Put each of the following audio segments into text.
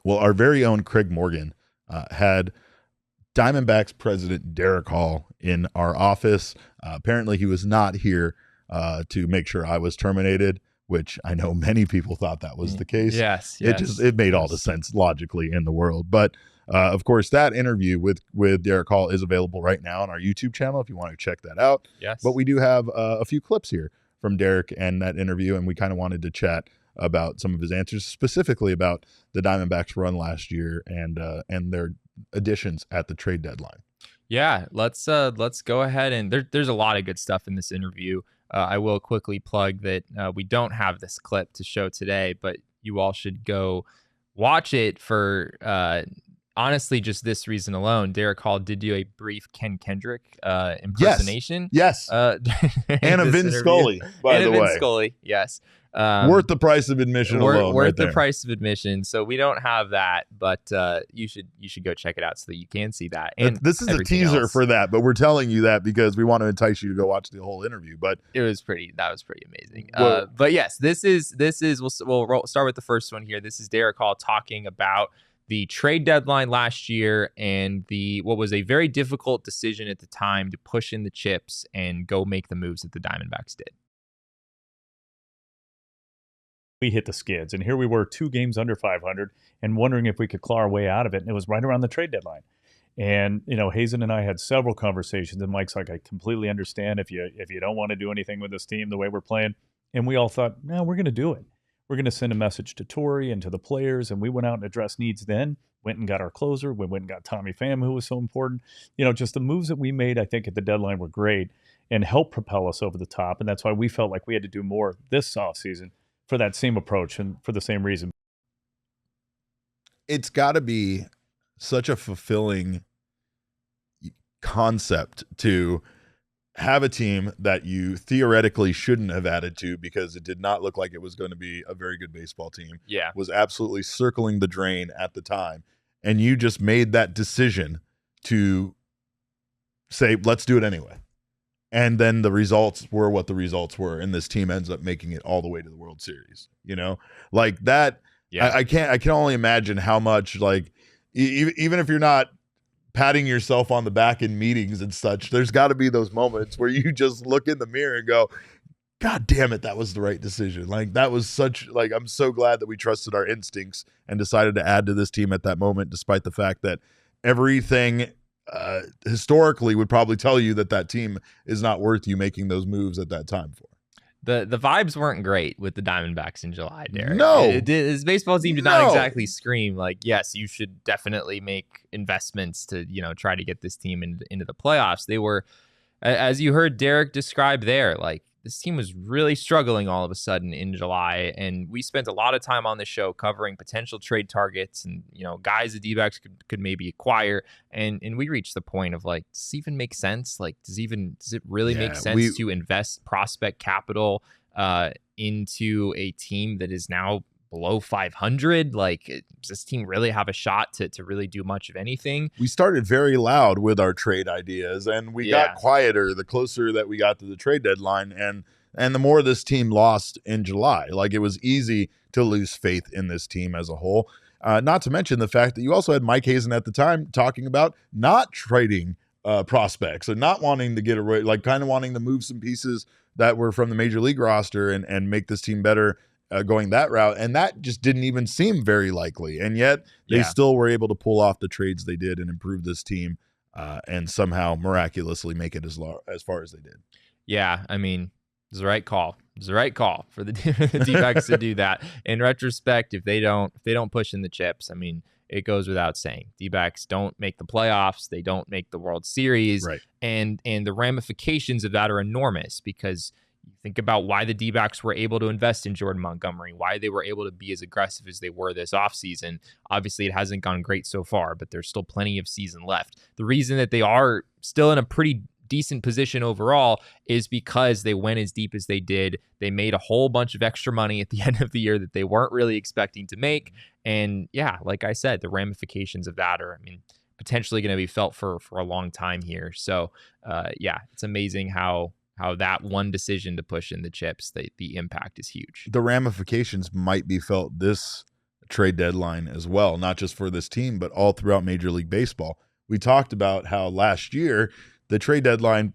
Well, our very own Craig Morgan had Diamondbacks president Derrick Hall in our office. Apparently, he was not here to make sure I was terminated, which I know many people thought that was the case. Yes. It made all the sense logically in the world. But of course, that interview with Derrick Hall is available right now on our YouTube channel if you want to check that out. Yes. But we do have a few clips here from Derrick and that interview, and we kind of wanted to chat about some of his answers, specifically about the Diamondbacks run last year and their additions at the trade deadline. Yeah, let's go ahead, and there's a lot of good stuff in this interview. I will quickly plug that we don't have this clip to show today, but you all should go watch it for honestly just this reason alone. Derrick Hall did do a brief Ken Kendrick impersonation. Yes. And a Vin Scully, by the way. Vin Scully, yes. Worth the price of admission alone. Worth the price of admission. So we don't have that, but you should go check it out so that you can see that. And this is a teaser for that, but we're telling you that because we want to entice you to go watch the whole interview. But that was pretty amazing. But yes, this is we'll start with the first one here. This is Derrick Hall talking about the trade deadline last year and what was a very difficult decision at the time to push in the chips and go make the moves that the Diamondbacks did. We hit the skids, and here we were 2 games under 500 and wondering if we could claw our way out of it. And it was right around the trade deadline. And, Hazen and I had several conversations, and Mike's like, I completely understand if you don't want to do anything with this team the way we're playing. And we all thought, no, we're going to do it. We're going to send a message to Torey and to the players. And we went out and addressed needs then, went and got our closer. We went and got Tommy Pham, who was so important. Just the moves that we made, I think, at the deadline were great and helped propel us over the top. And that's why we felt like we had to do more this offseason for that same approach and for the same reason. It's got to be such a fulfilling concept to have a team that you theoretically shouldn't have added to because it did not look like it was going to be a very good baseball team. Yeah. Was absolutely circling the drain at the time. And you just made that decision to say, let's do it anyway. And then the results were what the results were, and this team ends up making it all the way to the World Series. Like that. Yeah. I can only imagine how much, like, even if you're not patting yourself on the back in meetings and such, there's got to be those moments where you just look in the mirror and go, God damn it, that was the right decision. Like, that was I'm so glad that we trusted our instincts and decided to add to this team at that moment, despite the fact that everything historically would probably tell you that team is not worth you making those moves at that time for. The vibes weren't great with the Diamondbacks in July, Derek. No. His baseball team did not exactly scream like, yes, you should definitely make investments to, try to get this team into the playoffs. They were, as you heard Derek describe there, like, this team was really struggling all of a sudden in July, and we spent a lot of time on the show covering potential trade targets and, guys the D-backs could maybe acquire, and we reached the point of, like, does this even make sense? Like, does it really make sense to invest prospect capital into a team that is now below 500? Like, does this team really have a shot to really do much of anything? We started very loud with our trade ideas, and we got quieter the closer that we got to the trade deadline, and the more this team lost in July. Like, it was easy to lose faith in this team as a whole. Not to mention the fact that you also had Mike Hazen at the time talking about not trading prospects and not wanting to get away, like kind of wanting to move some pieces that were from the major league roster and make this team better. Going that route, and that just didn't even seem very likely, and yet they still were able to pull off the trades they did and improve this team and somehow miraculously make it as far as they did. Yeah, I mean, it's the right call. It's the right call for the D-backs to do that. In retrospect, if they don't push in the chips, I mean, it goes without saying. D-backs don't make the playoffs, they don't make the World Series, right? And the ramifications of that are enormous, because think about why the D-backs were able to invest in Jordan Montgomery, why they were able to be as aggressive as they were this offseason. Obviously, it hasn't gone great so far, but there's still plenty of season left. The reason that they are still in a pretty decent position overall is because they went as deep as they did. They made a whole bunch of extra money at the end of the year that they weren't really expecting to make. And yeah, like I said, the ramifications of that are, potentially going to be felt for a long time here. So it's amazing how that one decision to push in the chips, the impact is huge. The ramifications might be felt this trade deadline as well, not just for this team, but all throughout Major League Baseball. We talked about how last year the trade deadline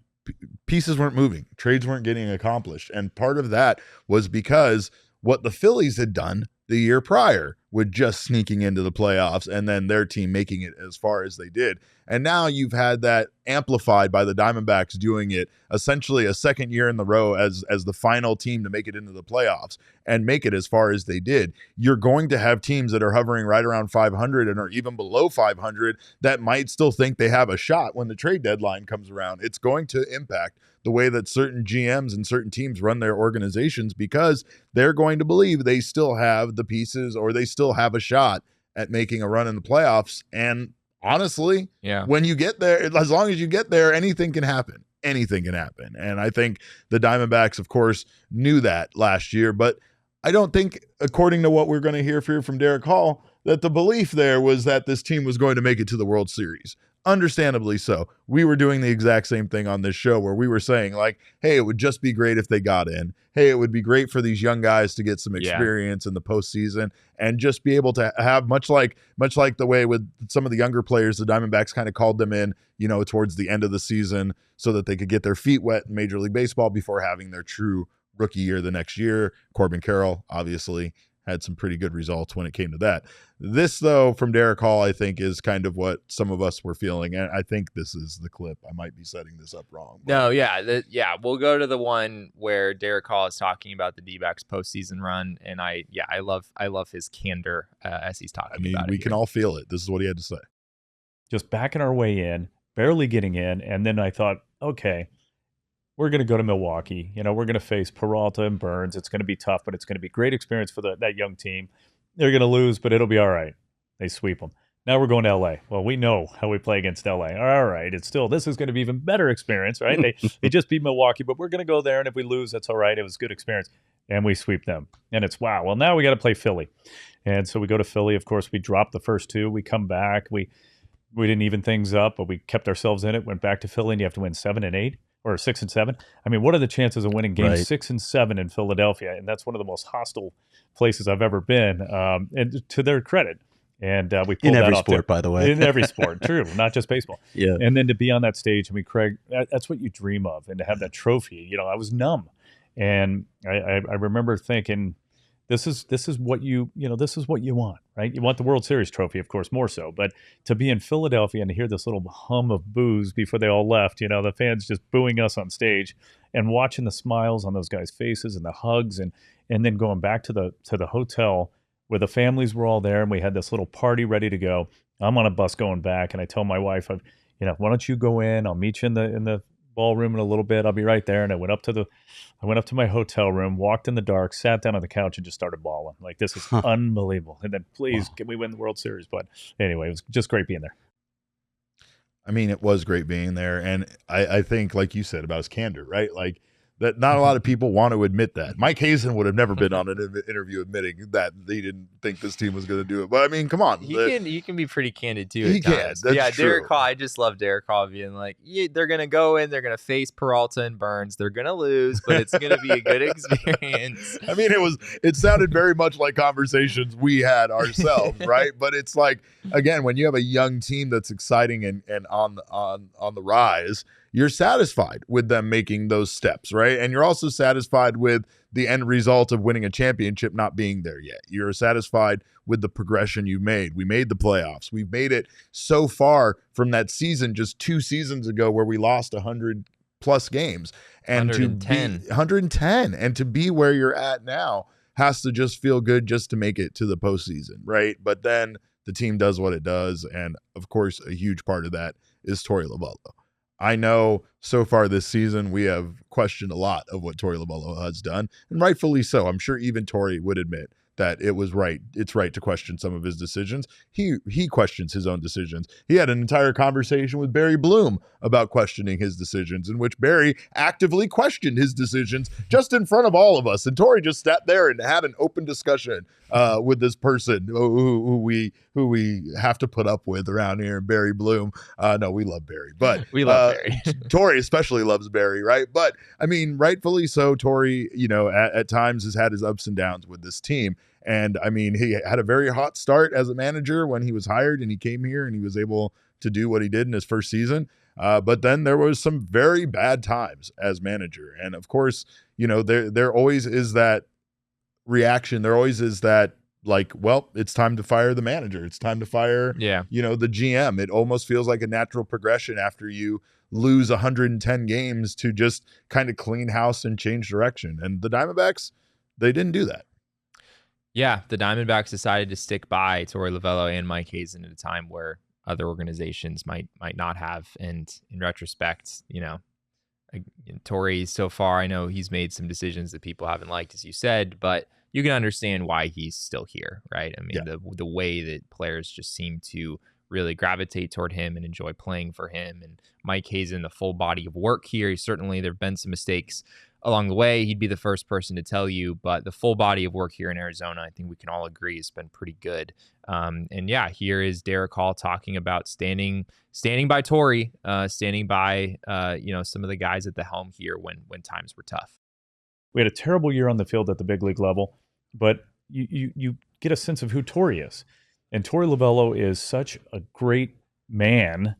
pieces weren't moving, trades weren't getting accomplished. And part of that was because what the Phillies had done the year prior with just sneaking into the playoffs and then their team making it as far as they did. And now you've had that amplified by the Diamondbacks doing it essentially a second year in the row as the final team to make it into the playoffs and make it as far as they did. You're going to have teams that are hovering right around 500 and are even below 500 that might still think they have a shot when the trade deadline comes around. It's going to impact the way that certain GMs and certain teams run their organizations because they're going to believe they still have the pieces or they still have a shot at making a run in the playoffs. And honestly, when you get there, as long as you get there, anything can happen. Anything can happen. And I think the Diamondbacks, of course, knew that last year. But I don't think, according to what we're going to hear from Derrick Hall, that the belief there was that this team was going to make it to the World Series. Understandably so. We were doing the exact same thing on this show where we were saying, like, hey, it would just be great if they got in. Hey, it would be great for these young guys to get some experience in the postseason and just be able to have much like the way with some of the younger players, the Diamondbacks kind of called them in, towards the end of the season so that they could get their feet wet in Major League Baseball before having their true rookie year the next year. Corbin Carroll, obviously, had some pretty good results when it came to that. This, though, from Derrick Hall, I think is kind of what some of us were feeling. And I think this is the clip. I might be setting this up wrong. No, we'll go to the one where Derrick Hall is talking about the D-backs postseason run. And I love his candor as he's talking about it. We can all feel it. This is what he had to say. Just backing our way in, barely getting in. And then I thought, okay, we're going to go to Milwaukee. We're going to face Peralta and Burns. It's going to be tough, but it's going to be great experience for that young team. They're going to lose, but it'll be all right. They sweep them. Now we're going to LA. Well, we know how we play against LA. All right. This is going to be even better experience, right? They just beat Milwaukee, but we're going to go there. And if we lose, that's all right. It was a good experience. And we sweep them. And it's, wow. Well, now we got to play Philly. And so we go to Philly. Of course, we drop the first two. We come back. We didn't even things up, but we kept ourselves in it, went back to Philly, and you have to win 7 and 8. Or 6 and 7. I mean, what are the chances of winning games 6 and 7 in Philadelphia? And that's one of the most hostile places I've ever been. And to their credit, and we pulled that off. In every sport, by the way. In every sport, true, not just baseball. Yeah. And then to be on that stage, Craig, that's what you dream of, and to have that trophy. I was numb, and I remember thinking, this is what this is what you want, right? You want the World Series trophy, of course, more so. But to be in Philadelphia and to hear this little hum of boos before they all left, the fans just booing us on stage and watching the smiles on those guys' faces and the hugs, and then going back to the hotel where the families were all there and we had this little party ready to go. I'm on a bus going back, and I tell my wife, why don't you go in? I'll meet you in the ballroom in a little bit. I'll be right there. And I went up to my hotel room, walked in the dark, sat down on the couch, and just started bawling. Like, this is unbelievable. And then, please, can we win the World Series? But anyway, it was just great being there. I mean, it was great being there. And I think, like you said about his candor, right? Like, that not a lot of people want to admit that. Mike Hazen would have never been on an interview admitting that he didn't think this team was going to do it. But I mean, come on. He can be pretty candid too. He can. That's true. Derrick Hall. I just love Derrick Hall being like, they're going to go in, they're going to face Peralta and Burns. They're going to lose, but it's going to be a good experience. I mean, it sounded very much like conversations we had ourselves, right? But it's like, again, when you have a young team that's exciting and on the rise, you're satisfied with them making those steps, right? And you're also satisfied with the end result of winning a championship not being there yet. You're satisfied with the progression you've made. We made the playoffs. We've made it so far from that season just 2 seasons ago where we lost 100+ games. And 110. And to be where you're at now has to just feel good just to make it to the postseason, right? But then the team does what it does. And, of course, a huge part of that is Torey Lovullo. I know so far this season we have questioned a lot of what Torey Lovullo has done, and rightfully so. I'm sure even Torey would admit that it was right. It's right to question some of his decisions. He questions his own decisions. He had an entire conversation with Barry Bloom about questioning his decisions, in which Barry actively questioned his decisions just in front of all of us. And Torey just sat there and had an open discussion with this person who we have to put up with around here, Barry Bloom. No, we love Barry, but we love Barry. Torey especially loves Barry, right? But I mean, rightfully so. Torey, at times has had his ups and downs with this team. And I mean, he had a very hot start as a manager when he was hired and he came here and he was able to do what he did in his first season. But then there was some very bad times as manager. And of course, you know, there always is that reaction. There always is that, like, well, it's time to fire the manager. It's time to fire, you know, the GM. It almost feels like a natural progression after you lose 110 games to just kind of clean house and change direction. And the Diamondbacks, they didn't do that. Yeah, the Diamondbacks decided to stick by Torey Lovullo and Mike Hazen at a time where other organizations might not have. And in retrospect, you know, Torey so far, I know he's made some decisions that people haven't liked, as you said, but you can understand why he's still here, right? I mean, the way that players just seem to really gravitate toward him and enjoy playing for him. And Mike Hazen, the full body of work here. Certainly, there have been some mistakes along the way. He'd be the first person to tell you, but the full body of work here in Arizona, I think we can all agree, has been pretty good. And yeah, here is Derrick Hall talking about standing by Torey, standing by you know, some of the guys at the helm here when times were tough. We had a terrible year on the field at the big league level, but you get a sense of who Torey is. And Torey Lovullo is such a great man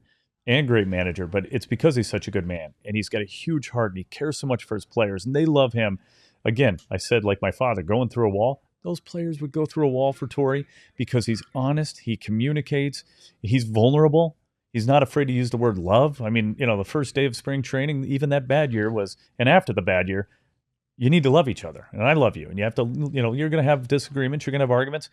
and great manager, but it's because he's such a good man. And he's got a huge heart, and he cares so much for his players, and they love him. Again, I said, like my father, going through a wall, those players would go through a wall for Torey because he's honest, he communicates, he's vulnerable. He's not afraid to use the word love. I mean, you know, the first day of spring training, even that bad year was, and after the bad year, you need to love each other. And I love you. And you have to, you know, you're going to have disagreements. You're going to have arguments.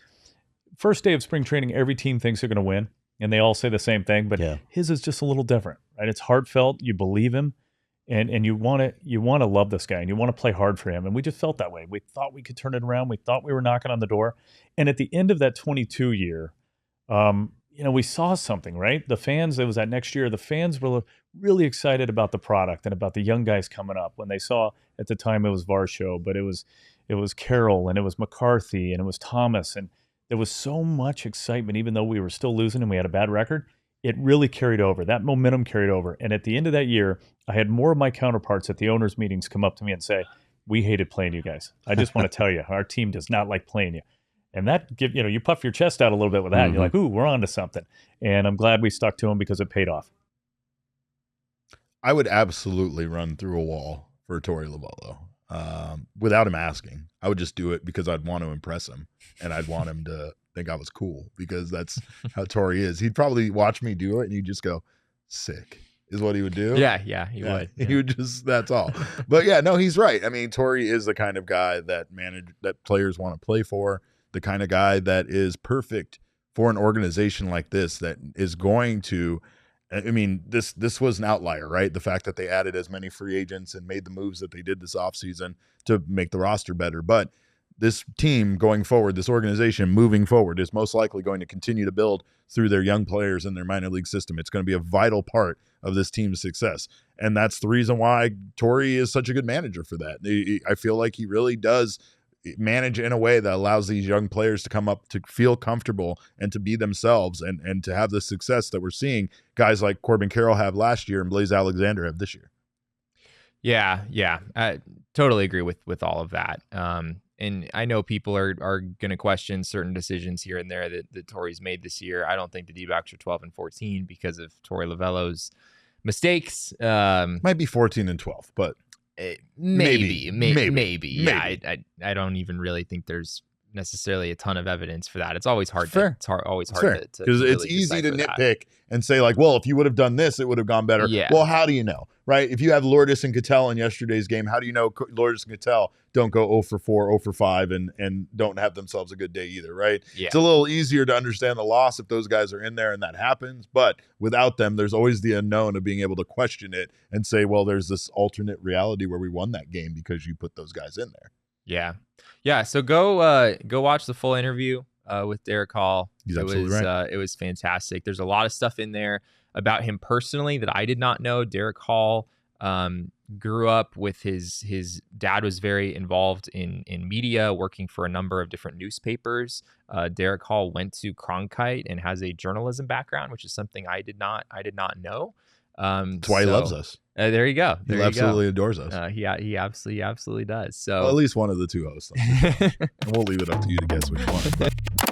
First day of spring training, every team thinks they're going to win. And they all say the same thing. But his is just a little different, right? It's heartfelt. You believe him. And you want to love this guy. And you want to play hard for him. And we just felt that way. We thought we could turn it around. We thought we were knocking on the door. And at the end of that 22 year, you know, we saw something, right? The fans, it was that next year, the fans were really excited about the product and about the young guys coming up. When they saw, at the time it was Varsho, but it was Carroll and it was McCarthy and it was Thomas. And there was so much excitement, even though we were still losing and we had a bad record. It really carried over. That momentum carried over. And at the end of that year, I had more of my counterparts at the owners' meetings come up to me and say, we hated playing you guys. I just want to tell you, our team does not like playing you. And that, you know, you puff your chest out a little bit with that. And you're like, ooh, we're on to something. And I'm glad we stuck to him because it paid off. I would absolutely run through a wall for Torey Lovullo without him asking. I would just do it because I'd want to impress him and I'd want him to think I was cool because that's how Torey is. He'd probably watch me do it and he'd just go, sick, is what he would do. Yeah, he would. He would just, that's all. But yeah, no, he's right. I mean, Torey is the kind of guy that players want to play for, the kind of guy that is perfect for an organization like this that is going to, I mean, this was an outlier, right? The fact that they added as many free agents and made the moves that they did this offseason to make the roster better. But this team going forward, this organization moving forward, is most likely going to continue to build through their young players and their minor league system. It's going to be a vital part of this team's success. And that's the reason why Torey is such a good manager for that. I feel like he really does manage in a way that allows these young players to come up to feel comfortable and to be themselves and to have the success that we're seeing guys like Corbin Carroll have last year and Blaze Alexander have this year. Yeah. I totally agree with all of that. And I know people are going to question certain decisions here and there that Torey's made this year. I don't think the D-backs are 12-14 because of Torey Lovullo's mistakes. Might be 14-12, but maybe. Yeah, I don't even really think there's necessarily a ton of evidence for that. It's always hard. Always hard to because it's easy to nitpick and say like, well, if you would have done this, it would have gone better. Yeah. Well, how do you know, right? If you have Lourdes and Cattell in yesterday's game, how do you know Lourdes and Cattell don't go 0 for 4, 0 for 5, and don't have themselves a good day either, right? Yeah. It's a little easier to understand the loss if those guys are in there and that happens. But without them, there's always the unknown of being able to question it and say, well, there's this alternate reality where we won that game because you put those guys in there. Yeah. So go watch the full interview with Derrick Hall. He's absolutely right. It was fantastic. There's a lot of stuff in there about him personally that I did not know. Derrick Hall grew up with his dad was very involved in media, working for a number of different newspapers. Derrick Hall went to Cronkite and has a journalism background, which is something I did not know. That's why he loves us. There you go. He absolutely adores us. He absolutely does. So Well, at least one of the two hosts. And we'll leave it up to you to guess which one.